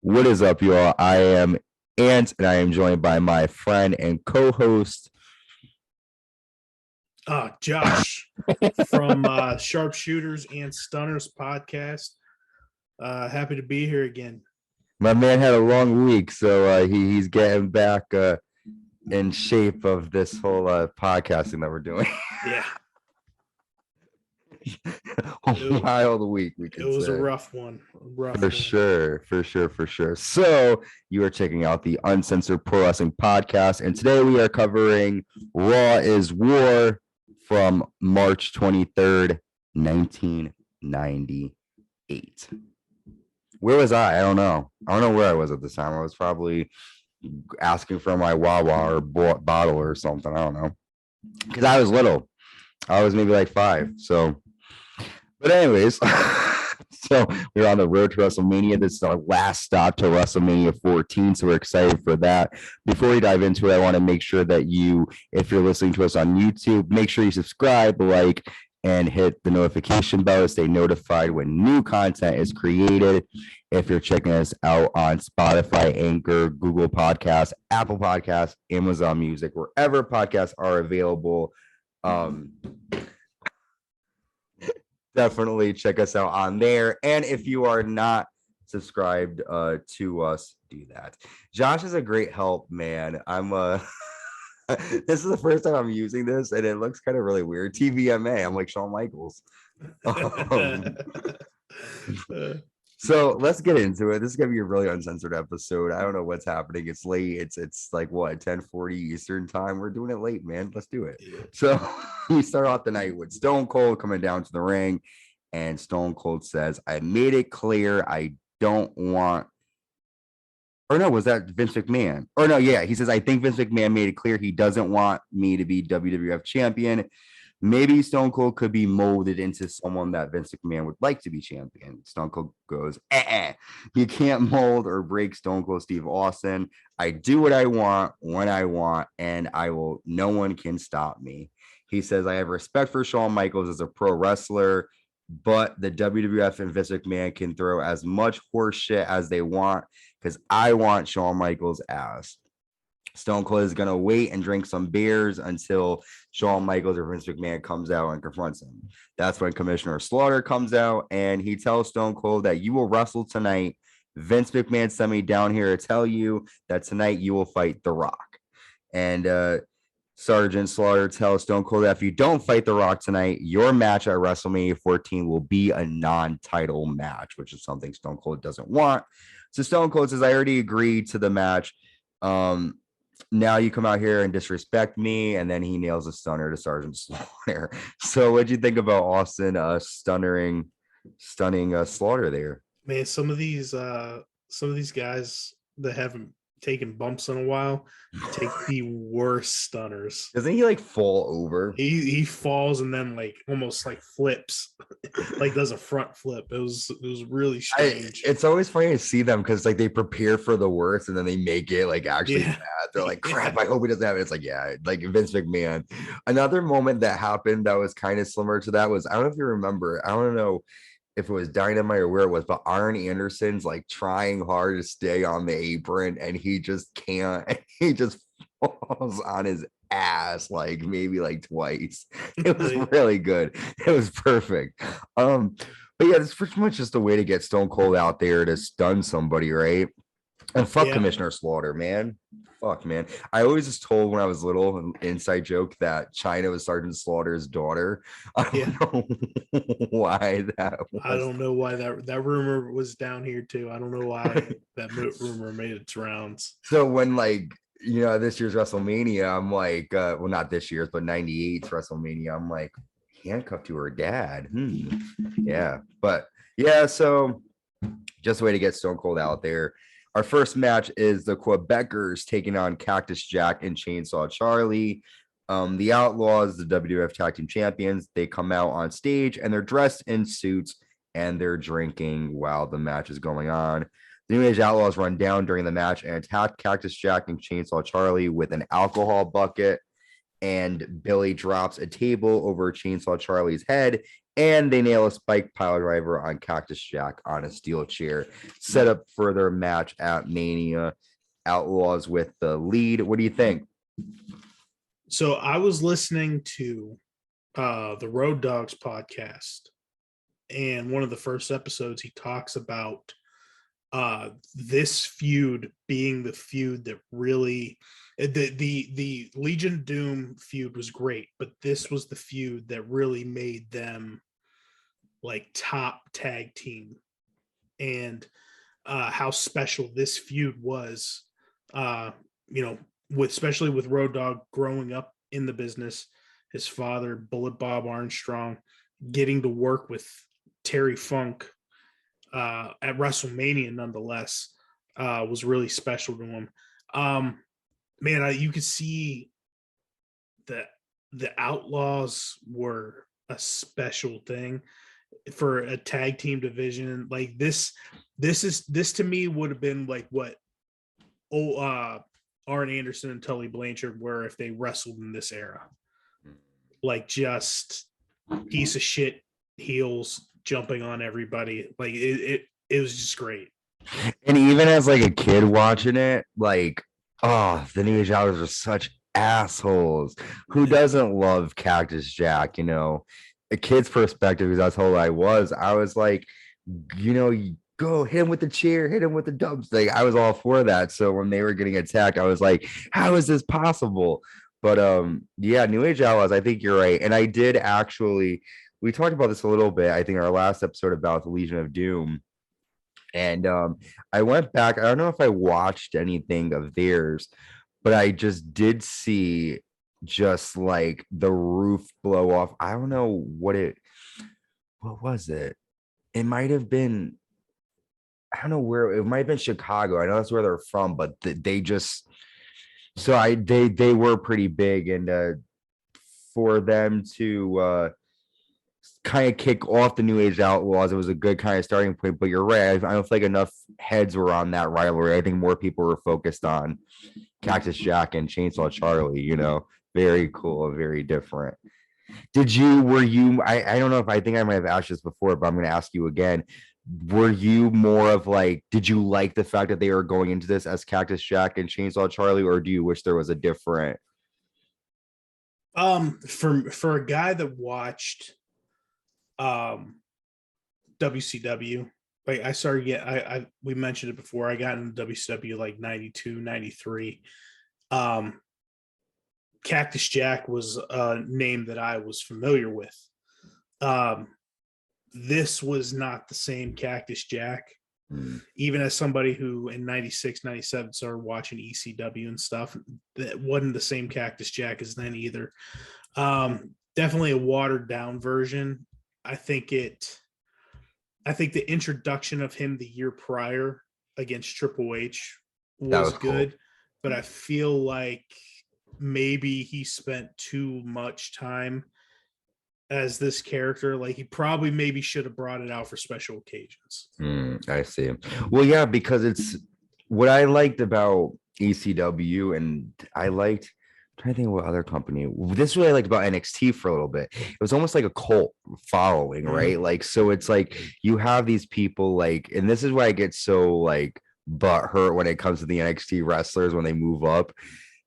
What is up, y'all? I am Ant, and I am joined by my friend and co-host, Josh from Sharpshooters and Stunners podcast. Happy to be here again. my man had a long week, so he's getting back in shape of this whole podcasting that we're doing. Yeah, A wild week, we could it was say. a rough one. For sure. So you are checking out the Uncensored Pro Wrestling Podcast, and today we are covering Raw Is War from March 23rd, 1998. Where was I? I don't know where I was at this time. I was probably asking for my Wawa or bottle or something. I don't know. Because I was little. I was maybe like 5. So, but anyways, so we're on the road to WrestleMania. This is our last stop to WrestleMania 14. So we're excited for that. Before we dive into it, I want to make sure that you, if you're listening to us on YouTube, make sure you subscribe, like, and hit the notification bell to stay notified when new content is created. If you're checking us out on Spotify, Anchor, Google Podcasts, Apple Podcasts, Amazon Music, wherever podcasts are available, definitely check us out on there. And if you are not subscribed to us, do that. Josh is a great help, man. This is the first time I'm using this, and it looks kind of really weird. TVMA, I'm like Shawn Michaels. So let's get into it. This is gonna be a really uncensored episode. I don't know what's happening. It's late. It's like what, 10:40 Eastern time. We're doing it late, man. Let's do it. So we start off the night with Stone Cold coming down to the ring, and Stone Cold says, "I made it clear I don't want." Or no, was that Vince McMahon? Or no, yeah, he says, "I think Vince McMahon made it clear he doesn't want me to be WWF champion. Maybe Stone Cold could be molded into someone that Vince McMahon would like to be champion." Stone Cold goes, "You can't mold or break Stone Cold Steve Austin. I do what I want when I want, and no one can stop me." He says, "I have respect for Shawn Michaels as a pro wrestler, but the WWF and Vince McMahon can throw as much horse shit as they want because I want Shawn Michaels' ass." Stone Cold is going to wait and drink some beers until Shawn Michaels or Vince McMahon comes out and confronts him. That's when Commissioner Slaughter comes out, and he tells Stone Cold that you will wrestle tonight. Vince McMahon sent me down here to tell you that tonight you will fight The Rock. And Sergeant Slaughter tells Stone Cold that if you don't fight The Rock tonight, your match at WrestleMania 14 will be a non-title match, which is something Stone Cold doesn't want. So Stone Cold says, "I already agreed to the match. Now you come out here and disrespect me," and then he nails a stunner to Sergeant Slaughter. So what'd you think about Austin stunning Slaughter there? Man, some of these guys that haven't taken bumps in a while take the worst stunners. Doesn't he like fall over? He falls and then like almost like flips, like does a front flip. It was really strange. It's always funny to see them because like they prepare for the worst and then they make it like actually bad. They're like, crap, I hope he doesn't have it. It's like, yeah, like Vince McMahon. Another moment that happened that was kind of similar to that was, I don't know if you remember, I don't know if it was Dynamite or where it was, but Arn Anderson's like trying hard to stay on the apron and he just can't. He just falls on his ass like maybe like twice. It was really good. It was perfect. But yeah, it's pretty much just a way to get Stone Cold out there to stun somebody, right? And fuck Commissioner Slaughter, man. Fuck, man. I always was told when I was little, an inside joke, that China was Sergeant Slaughter's daughter. I don't know why that was. I don't know why that rumor was down here too. I don't know why that rumor made its rounds. So when like, you know, this year's WrestleMania, I'm like, well, not this year's, but 98's WrestleMania, I'm like, handcuffed to her dad. Yeah. But yeah, so just a way to get Stone Cold out there. Our first match is the Quebecers taking on Cactus Jack and Chainsaw Charlie. The Outlaws, the WWF Tag Team Champions, they come out on stage and they're dressed in suits and they're drinking while the match is going on. The New Age Outlaws run down during the match and attack Cactus Jack and Chainsaw Charlie with an alcohol bucket. And Billy drops a table over Chainsaw Charlie's head And they nail a spike pile driver on Cactus Jack on a steel chair. Set up for their match at Mania. Outlaws with the lead. What do you think? So I was listening to the Road Dogs podcast, and one of the first episodes he talks about this feud being the feud that really the Legion of Doom feud was great, but this was the feud that really made them like top tag team, and how special this feud was. Especially with Road Dogg growing up in the business, his father, Bullet Bob Armstrong, getting to work with Terry Funk at WrestleMania, nonetheless, was really special to him. You could see that the Outlaws were a special thing for a tag team division. Like this to me would have been like what Arn Anderson and Tully Blanchard were if they wrestled in this era. Like just piece of shit heels jumping on everybody. Like it was just great. And even as like a kid watching it, like, oh, the New Age Outlaws are such assholes. Who doesn't love Cactus Jack? A kid's perspective, because that's how I was like, go hit him with the chair, hit him with the dubs. Like I was all for that. So when they were getting attacked, I was like, how is this possible? But New Age Outlaws, I think you're right. And I did actually, we talked about this a little bit, I think our last episode about the Legion of Doom. And I went back, I don't know if I watched anything of theirs, but I just did see just like the roof blow off. I don't know what was it? It might have been, I don't know where, it might have been Chicago. I know that's where they're from, but they just, they were pretty big. And for them to kind of kick off the New Age Outlaws, it was a good kind of starting point. But you're right, I don't feel like enough heads were on that rivalry. I think more people were focused on Cactus Jack and Chainsaw Charlie. Very cool, very different. I don't know if I think I might have asked this before, but I'm going to ask you again. Were you more of like, did you like the fact that they were going into this as Cactus Jack and Chainsaw Charlie, or do you wish there was a different? For a guy that watched WCW, like I started we mentioned it before, I got into WCW like 92, 93. Cactus Jack was a name that I was familiar with. This was not the same Cactus Jack. Even as somebody who in 96, 97 started watching ECW and stuff, that wasn't the same Cactus Jack as then either. Definitely a watered down version. I think the introduction of him the year prior against Triple H was good, cool. But I feel like maybe he spent too much time as this character. Like he probably maybe should have brought it out for special occasions. I see. Well, yeah, because it's what I liked about ECW, and I'm trying to think of what other company. This is what I liked about NXT for a little bit. It was almost like a cult following, right? Like, so it's like you have these people like, and this is why I get so like butthurt when it comes to the NXT wrestlers when they move up,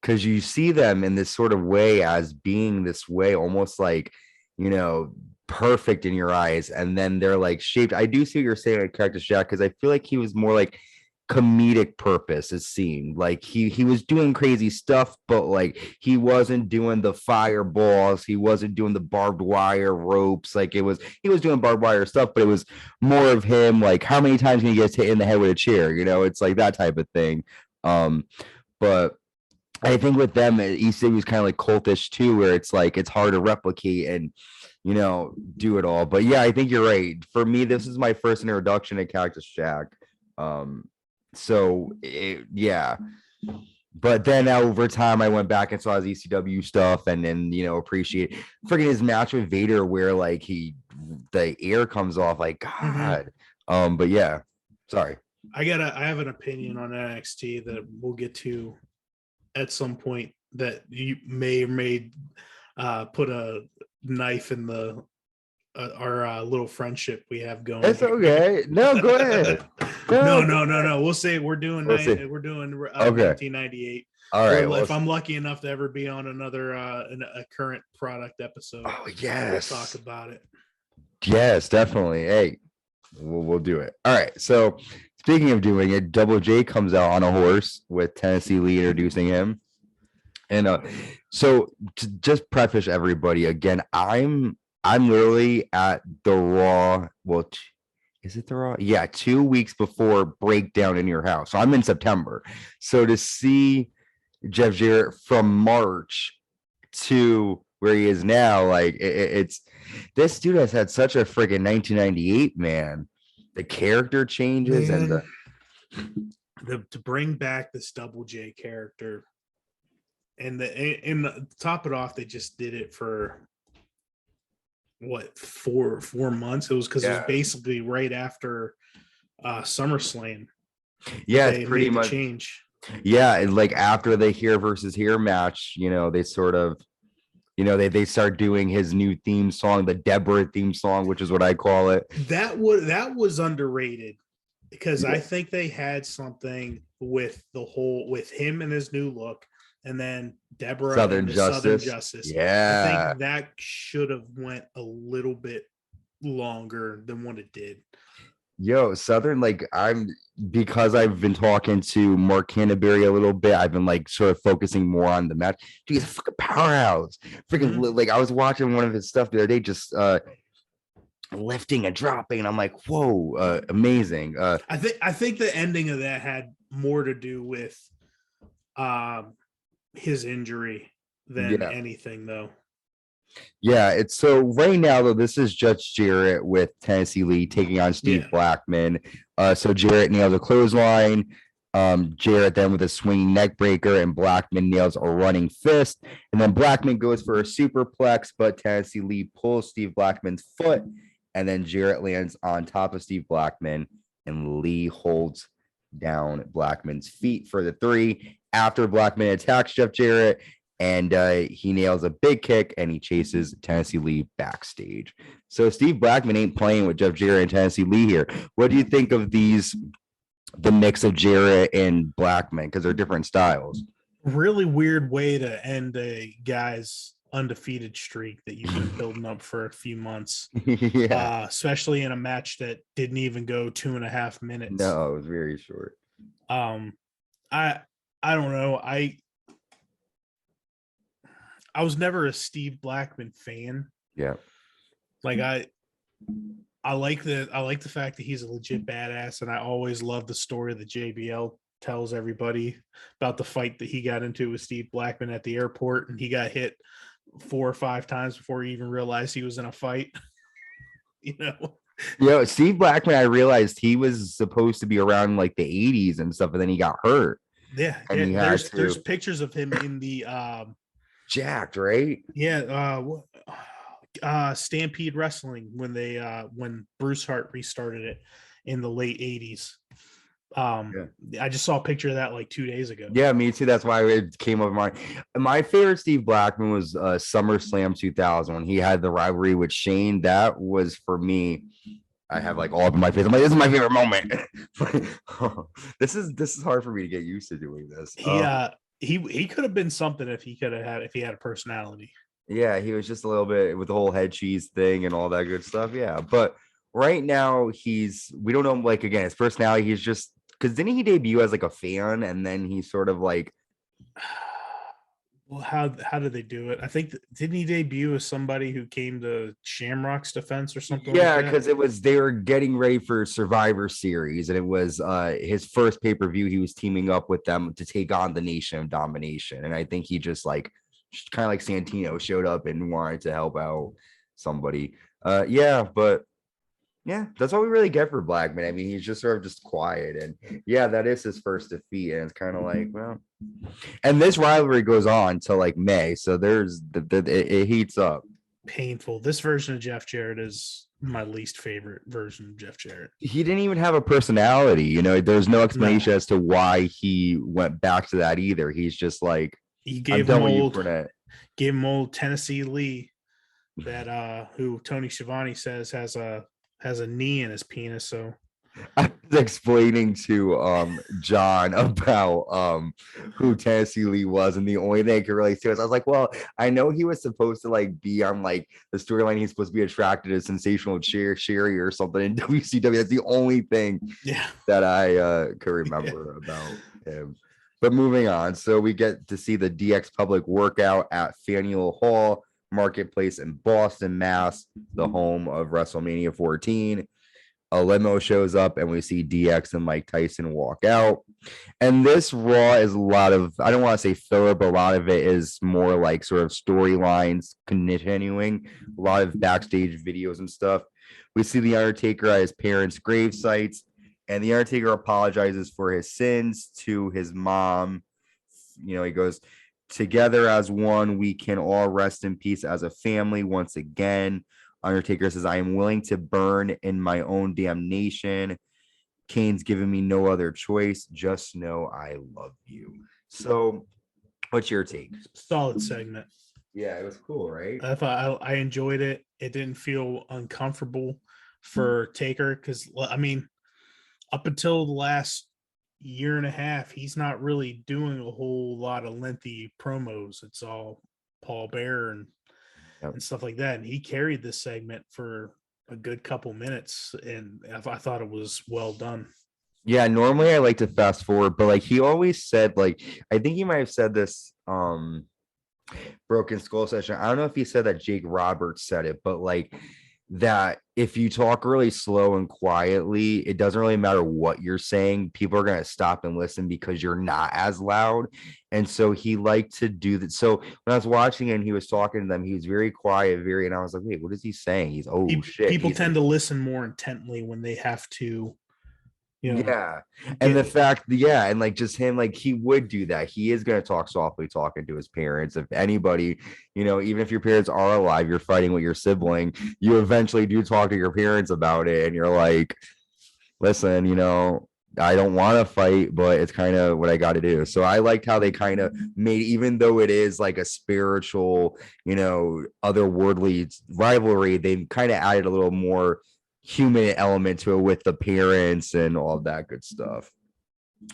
because you see them in this sort of way as being this way, almost like, perfect in your eyes, and then they're like shaped. I do see what you're saying with Cactus Jack, because I feel like he was more like comedic purpose. It seemed like he was doing crazy stuff, but like he wasn't doing the fireballs, he wasn't doing the barbed wire ropes. Like he was doing barbed wire stuff, but it was more of him like, how many times can he get hit in the head with a chair? It's like that type of thing. But I think with them, ECW was kind of like cultish too, where it's like it's hard to replicate and do it all. But yeah, I think you're right. For me, this is my first introduction to Cactus Jack. Yeah. But then over time, I went back and saw his ECW stuff, and then appreciate freaking his match with Vader, where like the air comes off. Like God. But yeah, sorry. I have an opinion on NXT that we'll get to at some point, that you may or may put a knife in the our little friendship we have going. That's okay. No, go ahead. No. We'll say we're doing okay. 1998. All right. If I'm lucky enough to ever be on another a current product episode, yes, we'll talk about it. Yes, definitely. Hey, we'll do it. All right. So speaking of doing it, Double J comes out on a horse with Tennessee Lee introducing him. And so to just preface everybody again, I'm literally at the Raw. Well, is it the Raw? Yeah, 2 weeks before Breakdown in your house. So I'm in September. So to see Jeff Jarrett from March to where he is now, like it's this dude has had such a freaking 1998, man. The character changes, man. And to bring back this Double J character. And to top it off, they just did it for what, 4 months. It was because it was basically right after SummerSlam. Yeah, it's pretty much change. Yeah, like after the Here versus Here match, they sort of, they start doing his new theme song, the Deborah theme song, which is what I call it. That was underrated because I think they had something with him and his new look. And then Deborah Southern and Justice. Southern Justice. Yeah. I think that should have went a little bit longer than what it did. Yo, Southern, because I've been talking to Mark Canterbury a little bit, I've been sort of focusing more on the match. Dude, he's a fucking powerhouse. Freaking I was watching one of his stuff the other day, just lifting and dropping, and I'm like, whoa, amazing. I think the ending of that had more to do with his injury than anything, though. Yeah, it's so right now though, this is Jeff Jarrett with Tennessee Lee taking on Steve Blackman. So Jarrett nails a clothesline. Jarrett then with a swinging neck breaker, and Blackman nails a running fist. And then Blackman goes for a superplex, but Tennessee Lee pulls Steve Blackman's foot, and then Jarrett lands on top of Steve Blackman, and Lee holds down Blackman's feet for the 3 after Blackman attacks Jeff Jarrett. And he nails a big kick, and he chases Tennessee Lee backstage. So Steve Blackman ain't playing with Jeff Jarrett and Tennessee Lee here. What do you think of the mix of Jarrett and Blackman? Because they're different styles. Really weird way to end a guy's undefeated streak that you've been building up for a few months. Especially in a match that didn't even go 2.5 minutes. No, it was very short. I don't know. I was never a Steve Blackman fan. Yeah. I like the fact that he's a legit badass, and I always love the story that JBL tells everybody about the fight that he got into with Steve Blackman at the airport, and he got hit 4 or 5 times before he even realized he was in a fight. Yo, Steve Blackman, I realized he was supposed to be around the 80s and stuff, and then he got hurt. Yeah, and there's pictures of him in the jacked, right? Yeah, Stampede Wrestling when Bruce Hart restarted it in the late 80s. I just saw a picture of that 2 days ago. Yeah, me too. That's why it came up. My favorite Steve Blackman was SummerSlam 2000 when he had the rivalry with Shane. That was for me. I have all up in my face. I'm like, this is my favorite moment. This is hard for me to get used to doing this. He could have been something if he had a personality. Yeah, he was just a little bit with the whole head cheese thing and all that good stuff. Yeah, but right now we don't know again his personality. He's just because didn't he debut as a fan, and then he sort of well, how did they do it? I think didn't he debut as somebody who came to Shamrock's defense or something? Yeah, because they were getting ready for Survivor Series, and it was his first pay-per-view. He was teaming up with them to take on the Nation of Domination, and I think he just kind of like Santino showed up and wanted to help out somebody. But yeah, that's all we really get for Blackman. I mean, he's just sort of just quiet, and that is his first defeat, and it's kind of well. And this rivalry goes on till May, so there's it heats up. Painful. This version of Jeff Jarrett is my least favorite version of Jeff Jarrett. He didn't even have a personality. There's no explanation as to why he went back to that either. He's just he gave him old Tennessee Lee. that who Tony Schiavone says has a knee in his penis. So I was explaining to John about who Tennessee Lee was, and the only thing I could really say was I was like, well, I know he was supposed to like be on like the storyline. He's supposed to be attracted to Sensational Sherry or something in WCW. That's the only thing that I could remember about him. But moving on, so we get to see the DX Public workout at Faneuil Hall Marketplace in Boston, Mass, the home of WrestleMania 14. A limo shows up and we see DX and Mike Tyson walk out. And this Raw is a lot of, I don't want to say filler, but a lot of it is more like sort of storylines continuing, a lot of backstage videos and stuff. We see The Undertaker at his parents' grave sites, and The Undertaker apologizes for his sins to his mom. You know, he goes, together as one, we can all rest in peace as a family once again. Undertaker says, I am willing to burn in my own damnation. Kane's given me no other choice. Just know I love you. So, what's your take? Solid segment. Yeah, it was cool, right? I thought I enjoyed it. It didn't feel uncomfortable for Taker because, I mean, up until the last year and a half, he's not really doing a whole lot of lengthy promos. It's all Paul Bearer and stuff like that. And he carried this segment for a good couple minutes, and I thought it was well done. Yeah, normally I like to fast forward, but like he always said, like I think he might have said this Broken Skull session. I don't know if he said that Jake Roberts said it, but like that if you talk really slow and quietly, it doesn't really matter what you're saying. People are going to stop and listen because you're not as loud. And so he liked to do that. So when I was watching and he was talking to them, he was very quiet, and I was like, wait, what is he saying? He's shit. People tend to listen more intently when they have to. You know, and the fact, and like just him, like he would do that. He is going to talk softly, talking to his parents. If anybody, you know, even if your parents are alive, you're fighting with your sibling, you eventually do talk to your parents about it, and you're like, listen, you know, I don't want to fight, but it's kind of what I got to do. So I liked how they kind of made, even though it is like a spiritual, you know, otherworldly rivalry, they kind of added a little more human element to it with the parents and all that good stuff.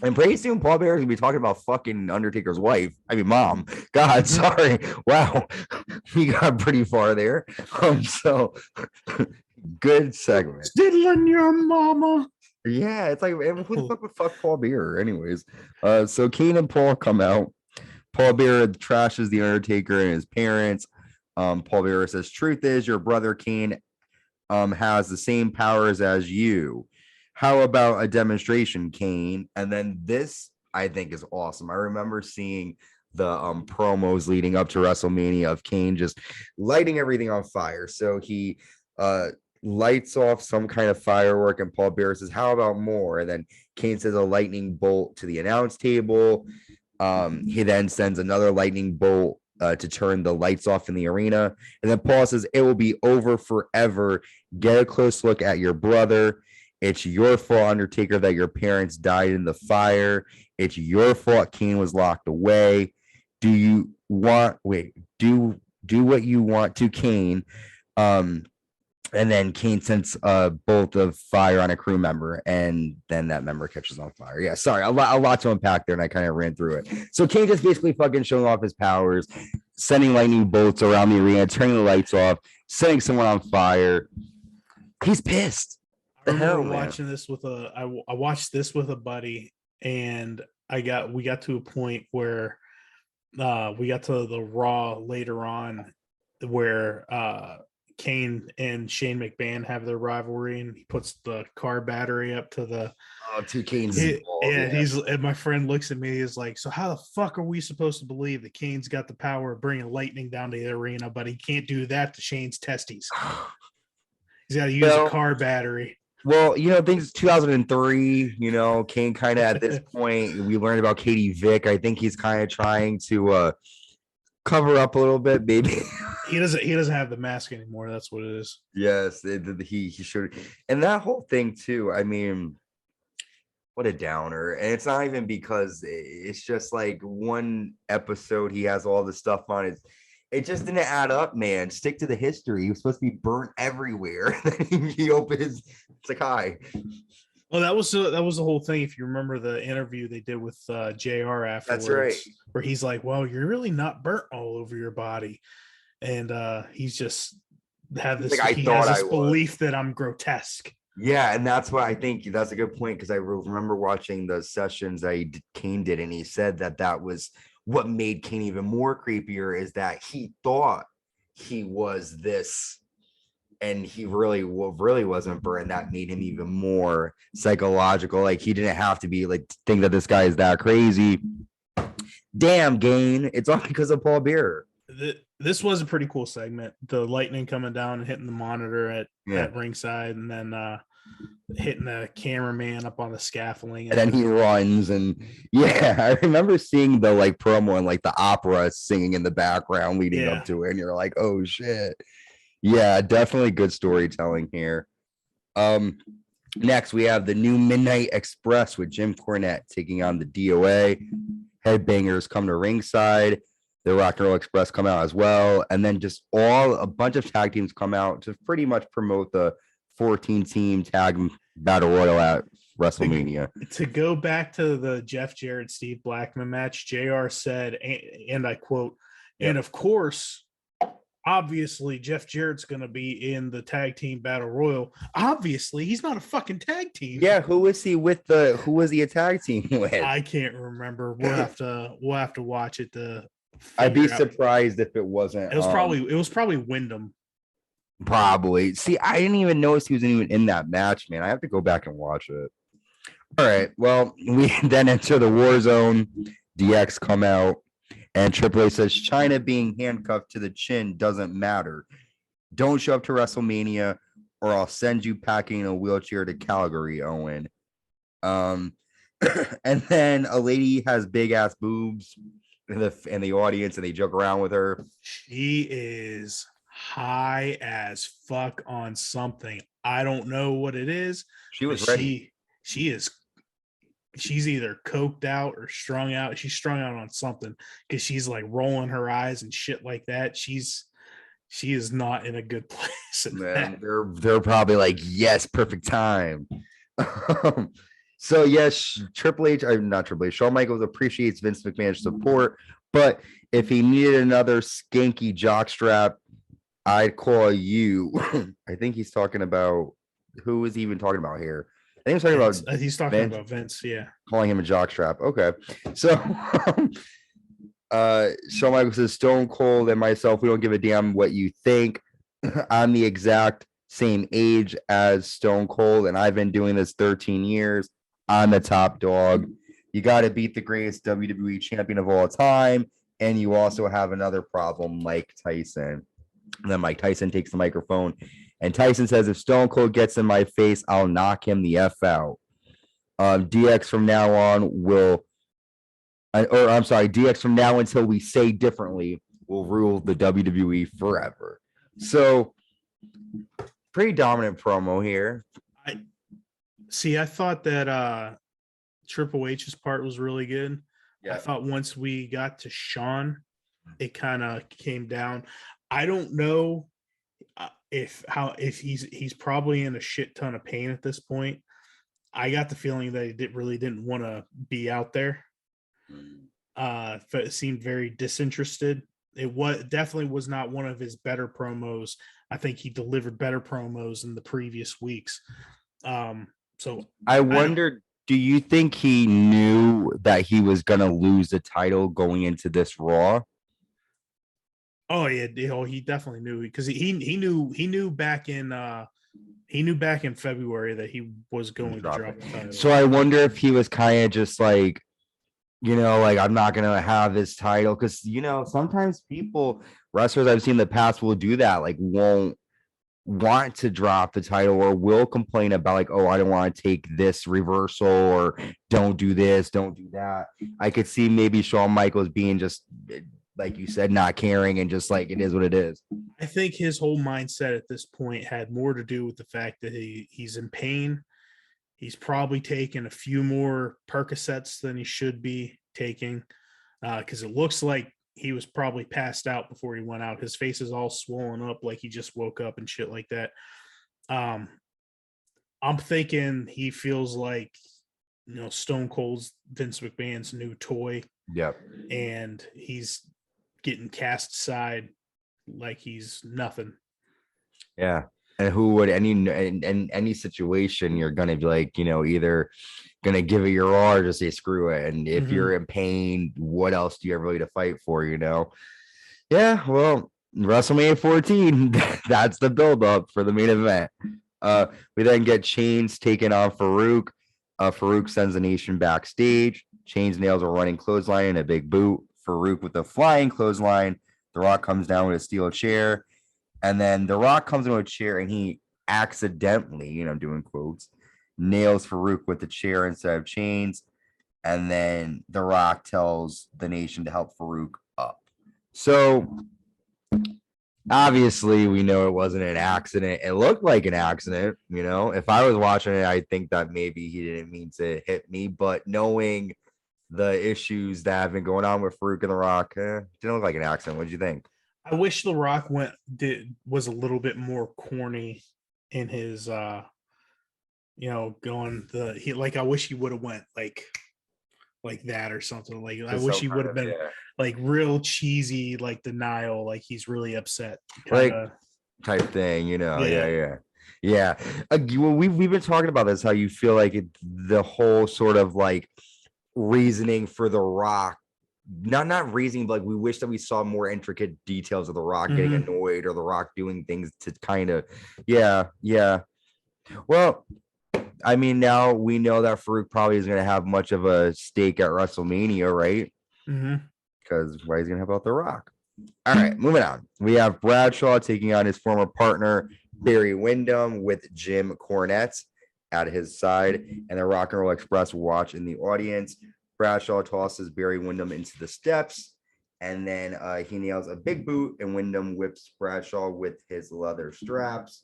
And pretty soon Paul Bearer is gonna be talking about fucking Undertaker's wife. I mean, mom. God, sorry. Wow, we got pretty far there. So good segment. Diddling your mama. Yeah, it's like who the fuck would fuck Paul Bearer, anyways? So Kane and Paul come out. Paul Bearer trashes the Undertaker and his parents. Paul Bearer says, "Truth is, your brother Kane has the same powers as you. How about a demonstration, Kane?" And then this, I think, is awesome. I remember seeing the promos leading up to WrestleMania of Kane just lighting everything on fire. So he lights off some kind of firework, and Paul Bearer says, "How about more?" And then Kane says a lightning bolt to the announce table. He then sends another lightning bolt to turn the lights off in the arena. And then Paul says, "It will be over forever. Get a close look at your brother. It's your fault, Undertaker, that your parents died in the fire. It's your fault Kane was locked away. Do what you want to, Kane." And then Kane sends a bolt of fire on a crew member, and then that member catches on fire. Yeah, sorry, a lot to unpack there, and I kind of ran through it. So Kane just basically fucking showing off his powers, sending lightning bolts around the arena, turning the lights off, setting someone on fire. He's pissed. I remember watching this with I watched this with a buddy, and we got to a point where we got to the Raw later on where Kane and Shane McMahon have their rivalry, and he puts the car battery up to the to Kane's and my friend looks at me, he's like, "So how the fuck are we supposed to believe that Kane's got the power of bringing lightning down to the arena, but he can't do that to Shane's testes? He's got to use a car battery." Well, you know, things 2003, you know, Kane kind of at this point, we learned about Katie Vick. I think he's kind of trying to cover up a little bit, maybe. He doesn't have the mask anymore. That's what it is. Yes, he should. And that whole thing too, I mean, what a downer. And it's not even because it's just like one episode he has all the stuff on it. It just didn't add up, man. Stick to the history. He was supposed to be burnt everywhere. Then he opened his. It's like, hi. Well, that was the whole thing. If you remember the interview they did with JR afterwards, That's right. Where he's like, "Well, you're really not burnt all over your body," and he's just have this. Like, he has this belief that I'm grotesque. Yeah, and that's why I think that's a good point, because I remember watching the sessions that Kane did, and he said that was what made Kane even more creepier, is that he thought he was this, and he really wasn't burnt. That made him even more psychological. Like, he didn't have to be like think that this guy is that crazy. Damn, Kane, it's all because of Paul Bearer. This was a pretty cool segment. The lightning coming down and hitting the monitor at ringside, and then hitting the cameraman up on the scaffolding. And then he runs, and I remember seeing the like promo and like the opera singing in the background leading up to it, and you're like, oh shit. Yeah, definitely good storytelling here. Next we have the new Midnight Express with Jim Cornette taking on the DOA. Headbangers come to ringside. The Rock and Roll Express come out as well. And then just a bunch of tag teams come out to pretty much promote the 14-team tag battle royal at WrestleMania. To go back to the Jeff Jarrett, Steve Blackman match, JR said, and I quote, and of course, obviously, Jeff Jarrett's going to be in the tag team battle royal. Obviously, he's not a fucking tag team. Yeah, who was he a tag team with? I can't remember. We'll have to watch it to. I'd be surprised if it wasn't. It was probably Wyndham. Probably. See, I didn't even notice he was even in that match, man. I have to go back and watch it. All right. Well, we then enter the war zone. DX come out, and Triple H says China being handcuffed to the chin doesn't matter. Don't show up to WrestleMania, or I'll send you packing in a wheelchair to Calgary, Owen. And then a lady has big ass boobs in the audience, and they joke around with her. She is high as fuck on something. I don't know what it is. She was ready. She's either coked out or strung out. She's strung out on something, because she's like rolling her eyes and shit like that. She is not in a good place. Man, they're probably like, yes, perfect time. So yes, not Triple H. Shawn Michaels appreciates Vince McMahon's support, but if he needed another skanky jockstrap, I'd call you. I think he's talking about, who is he even talking about here? I think he's talking about Vince. Yeah, calling him a jockstrap. Okay, so Shawn Michaels says, Stone Cold and myself, we don't give a damn what you think. I'm the exact same age as Stone Cold, and I've been doing this 13 years. I'm the top dog. You got to beat the greatest WWE champion of all time, and you also have another problem, Mike Tyson. And then Mike Tyson takes the microphone, and Tyson says, if Stone Cold gets in my face, I'll knock him the F out. DX from now on DX from now until we say differently will rule the WWE forever. So, pretty dominant promo here. I thought that Triple H's part was really good. Yeah. I thought once we got to Shawn, it kind of came down. I don't know if he's probably in a shit ton of pain at this point. I got the feeling that he really didn't want to be out there. It seemed very disinterested. It definitely was not one of his better promos. I think he delivered better promos in the previous weeks. So I wondered, do you think he knew that he was going to lose the title going into this Raw? Oh yeah, he definitely knew, because he knew back in February that he was going to drop the title. So I wonder if he was kind of just like, like, I'm not gonna have this title, because sometimes wrestlers I've seen in the past will do that, like won't want to drop the title, or will complain about like, oh, I don't want to take this reversal, or don't do this, don't do that. I could see maybe Shawn Michaels being just, like you said, not caring, and just like, it is what it is. I think his whole mindset at this point had more to do with the fact that he's in pain. He's probably taken a few more Percocets than he should be taking, because it looks like he was probably passed out before he went out. His face is all swollen up like he just woke up and shit like that. I'm thinking he feels like, Stone Cold's Vince McMahon's new toy. Yep. And he's getting cast aside like he's nothing. Yeah. And who would in any situation, you're gonna be like, either gonna give it your all or just say screw it. And if you're in pain, what else do you have really to fight for? Yeah, well, WrestleMania 14, that's the build-up for the main event. We then get Chains taking on Faarooq. Faarooq sends the Nation backstage. Chains nails a running clothesline and a big boot. Faarooq with a flying clothesline. The Rock comes down with a steel chair. And then The Rock comes in with a chair and he accidentally, doing quotes, nails Faarooq with the chair instead of Chains. And then The Rock tells the Nation to help Faarooq up. So obviously we know it wasn't an accident. It looked like an accident. If I was watching it, I think that maybe he didn't mean to hit me. But knowing the issues that have been going on with Faarooq and The Rock, didn't look like an accident. What did you think? I wish The Rock was a little bit more corny in his I wish he would have went like that or something. Like I wish he would have been like real cheesy, like denial, like he's really upset type thing, Yeah. We've been talking about this, how you feel like the whole sort of like reasoning for The Rock, not reasoning, but like we wish that we saw more intricate details of The Rock getting annoyed or The Rock doing things to kind of well, I mean, now we know that Faarooq probably isn't going to have much of a stake at WrestleMania, right? Because why he's going to help out The Rock. All right, moving on. We have Bradshaw taking on his former partner Barry Windham with Jim Cornette at his side, and the Rock and Roll Express watch in the audience. Bradshaw tosses Barry Windham into the steps, and then he nails a big boot, and Windham whips Bradshaw with his leather straps.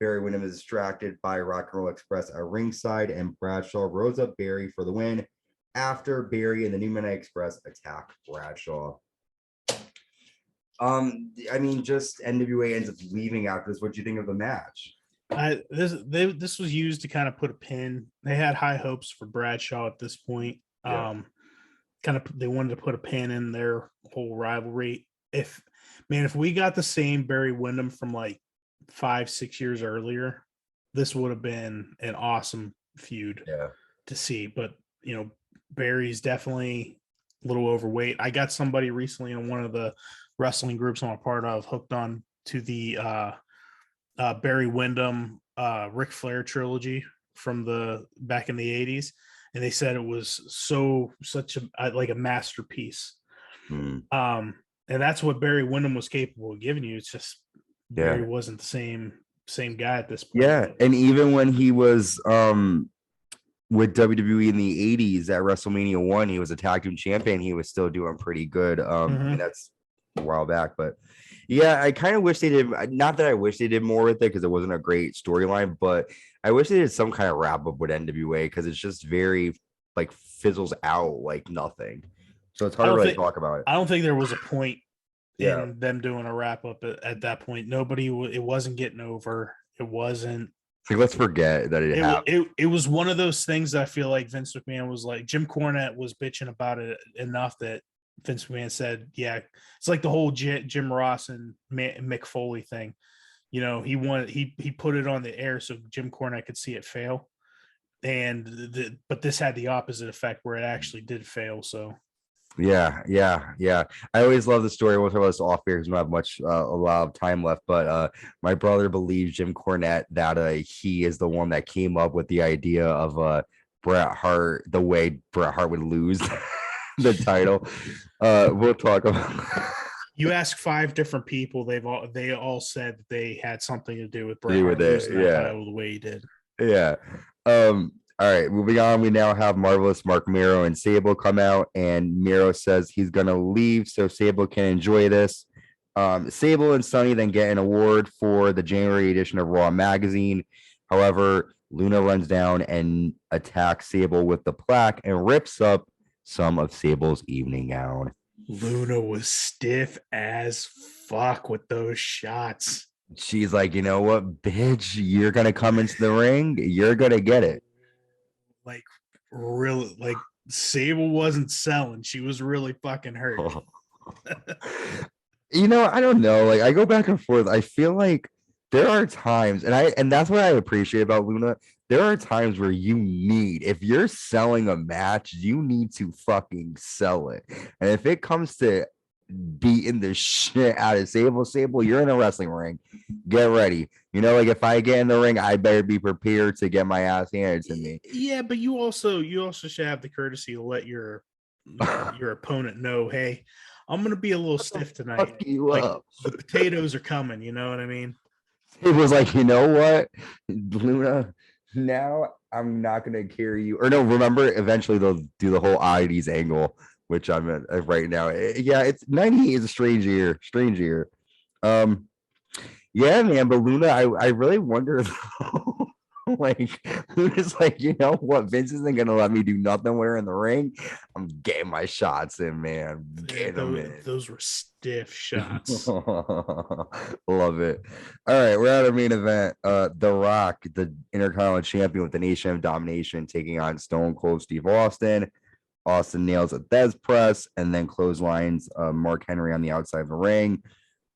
Barry Windham is distracted by Rock and Roll Express at ringside, and Bradshaw rose up Barry for the win after Barry and the New Midnight Express attack Bradshaw. I mean, just NWA ends up leaving after this. What do you think of the match? This was used to kind of put a pin. They had high hopes for Bradshaw at this point. They wanted to put a pin in their whole rivalry. If we got the same Barry Windham from like 5-6 years earlier, this would have been an awesome feud to see. But Barry's definitely a little overweight. I got somebody recently in one of the wrestling groups I'm a part of hooked on to the Barry Windham Ric Flair trilogy from the back in the 80s, and they said it was such a masterpiece. And that's what Barry Windham was capable of giving you. It's just Barry wasn't the same guy at this point. And even when he was with WWE in the 80s at WrestleMania 1, he was a tag team champion. He was still doing pretty good. And that's a while back, but I kind of wish they did. Not that I wish they did more with it because it wasn't a great storyline, but I wish they did some kind of wrap up with NWA because it's just very like fizzles out like nothing. So it's hard to really talk about it. I don't think there was a point in them doing a wrap up at that point. It wasn't getting over. It wasn't. Like, let's forget that it happened. It was one of those things that I feel like Vince McMahon was like, Jim Cornette was bitching about it enough that Vince McMahon said, it's like the whole Jim Ross and Mick Foley thing. He put it on the air so Jim Cornette could see it fail. But this had the opposite effect where it actually did fail. So Yeah. I always love the story. We'll talk about this off here because we don't have a lot of time left. But my brother believes Jim Cornette that he is the one that came up with the idea of Bret Hart, the way Bret Hart would lose the title. We'll talk about. You ask 5 different people, they all said that they had something to do with Bret Hart losing that title the way he did. All right, moving on. We now have Marvelous Mark Miro and Sable come out, and Miro says he's going to leave so Sable can enjoy this. Sable and Sonny then get an award for the January edition of Raw magazine. However, Luna runs down and attacks Sable with the plaque and rips up some of Sable's evening gown. Luna was stiff as fuck with those shots. She's like, you know what, bitch, you're gonna come into the ring, you're gonna get it. Like, really, like Sable wasn't selling. She was really fucking hurt. I don't know. Like, I go back and forth. I feel like there are times, and that's what I appreciate about Luna. There are times where if you're selling a match, you need to fucking sell it. And if it comes to beating the shit out of Sable, you're in a wrestling ring. Get ready. Like if I get in the ring, I better be prepared to get my ass handed to me. Yeah, but you also should have the courtesy to let your opponent know, hey, I'm gonna be a little stiff tonight. Like the potatoes are coming, you know what I mean? It was like, you know what, Luna, now I'm not gonna carry you. Or no, remember, eventually they'll do the whole IDs angle, which I'm at right now. Yeah, it's 98 is a strange year. Yeah, man, but Luna, I really wonder like Luna's like, you know what, Vince isn't gonna let me do nothing with her in the ring. I'm getting my shots in, man. Getting them in. Those were stiff shots. Love it. All right, we're at our main event. The Rock, the Intercontinental Champion with the Nation of Domination, taking on Stone Cold Steve Austin. Austin nails a Dez press and then clotheslines Mark Henry on the outside of the ring.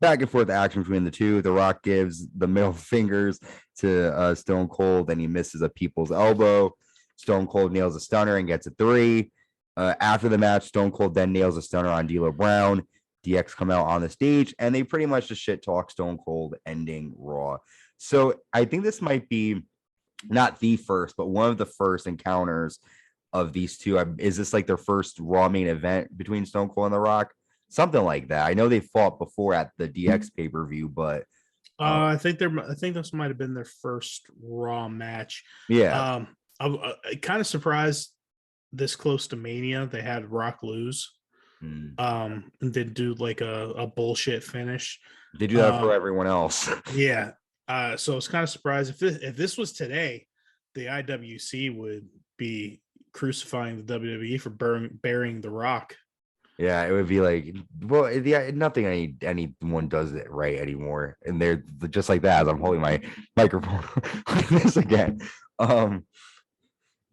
Back and forth action between the two. The Rock gives the middle fingers to Stone Cold, and he misses a people's elbow. Stone Cold nails a stunner and gets a 3. After the match, Stone Cold then nails a stunner on D'Lo Brown. DX come out on the stage, and they pretty much just shit talk Stone Cold, ending Raw. So I think this might be not the first, but one of the first encounters of these two. Is this like their first Raw main event between Stone Cold and The Rock? Something like that. I know they fought before at the DX pay-per-view, but I think this might have been their first Raw match. Yeah. I'm kind of surprised this close to Mania they had Rock lose. And then do like a bullshit finish. They do that for everyone else. Yeah. So I was kind of surprised if this was today, the IWC would be crucifying the WWE for burying The Rock. Yeah, it would be like, well, yeah, nothing anyone does it right anymore, and they're just like that. As I'm holding my microphone like this again. Do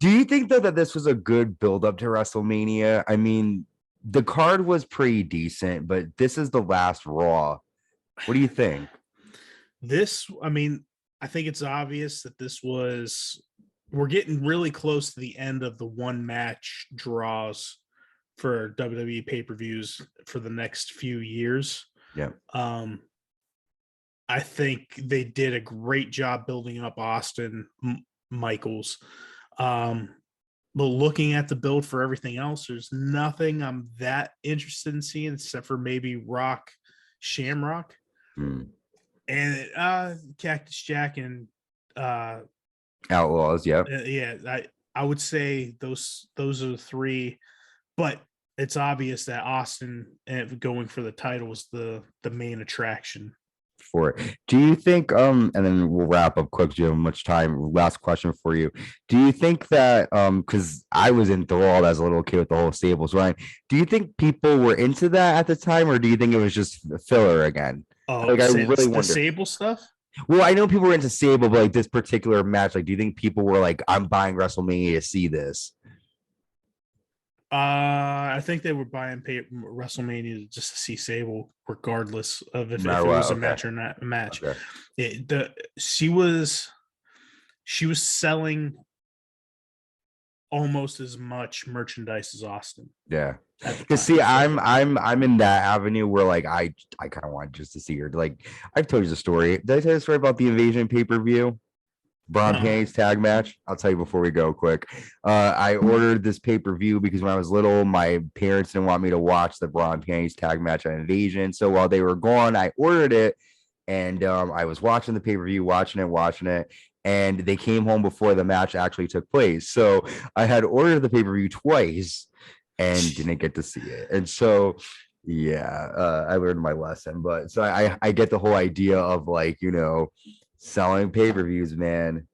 you think though that this was a good build up to WrestleMania? I mean, the card was pretty decent, but this is the last Raw. What do you think? I think it's obvious that we're getting really close to the end of the one match draws for WWE pay-per-views for the next few years. Yeah. I think they did a great job building up Austin Michaels. But looking at the build for everything else, there's nothing I'm that interested in seeing except for maybe Rock Shamrock and Cactus Jack and Outlaws. Yeah. I would say those are the 3, but it's obvious that Austin going for the title is the main attraction for it. Do you think and then we'll wrap up quick, do you have much time? Last question for you. Do you think that because I was enthralled as a little kid with the whole Stables Ryan, do you think people were into that at the time, or do you think it was just filler again? I really wonder the Sable stuff. Well, I know people were into Sable, but like this particular match, like, do you think people were like, I'm buying WrestleMania to see this? I think they were buying WrestleMania just to see Sable, regardless of if it was a match or not a match. Okay. She was selling almost as much merchandise as Austin. Yeah. Because see, I'm in that avenue where like I kind of want just to see her. Like, I've told you the story. Did I tell you the story about the Invasion pay-per-view? Braun Panties tag match. I'll tell you before we go quick. I ordered this pay-per-view because when I was little, my parents didn't want me to watch the Braun Panties tag match on Invasion. So while they were gone, I ordered it, and I was watching the pay-per-view, watching it, and they came home before the match actually took place. So I had ordered the pay-per-view twice and didn't get to see it. And so yeah, I learned my lesson. But so I get the whole idea of like, selling pay-per-views, man.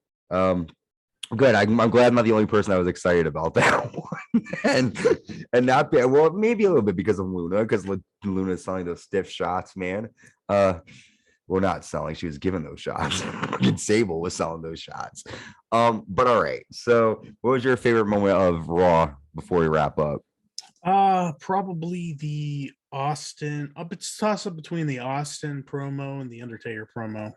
Good. I'm glad I'm not the only person that was excited about that one, and not well, maybe a little bit because of Luna, because Luna's selling those stiff shots, man. Well, not selling; she was giving those shots. And Sable was selling those shots. But all right. So, what was your favorite moment of Raw before we wrap up? Probably the Austin. It's toss up between the Austin promo and the Undertaker promo.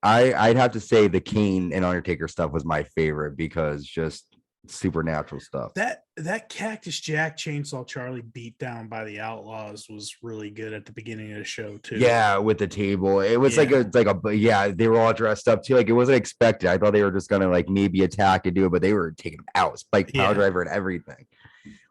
I'd have to say the Kane and Undertaker stuff was my favorite because just supernatural stuff. That Cactus Jack Chainsaw Charlie beat down by the Outlaws was really good at the beginning of the show too. Yeah, with the table, it was like a yeah. They were all dressed up too. Like it wasn't expected. I thought they were just gonna like maybe attack and do it, but they were taking them out, Spike Power Driver and everything.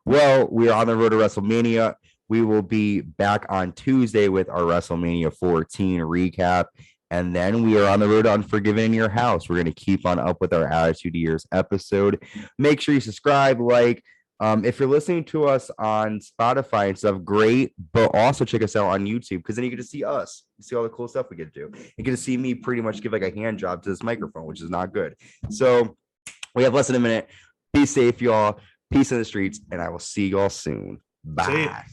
Well, we are on the road to WrestleMania. We will be back on Tuesday with our WrestleMania 14 recap. And then we are on the road to Unforgiven in your house. We're going to keep on up with our Attitude Years episode. Make sure you subscribe, like. If you're listening to us on Spotify and stuff, great. But also check us out on YouTube because then you get to see us, see all the cool stuff we get to do. You get to see me pretty much give like a hand job to this microphone, which is not good. So we have less than a minute. Be safe, y'all. Peace in the streets, and I will see y'all soon. Bye.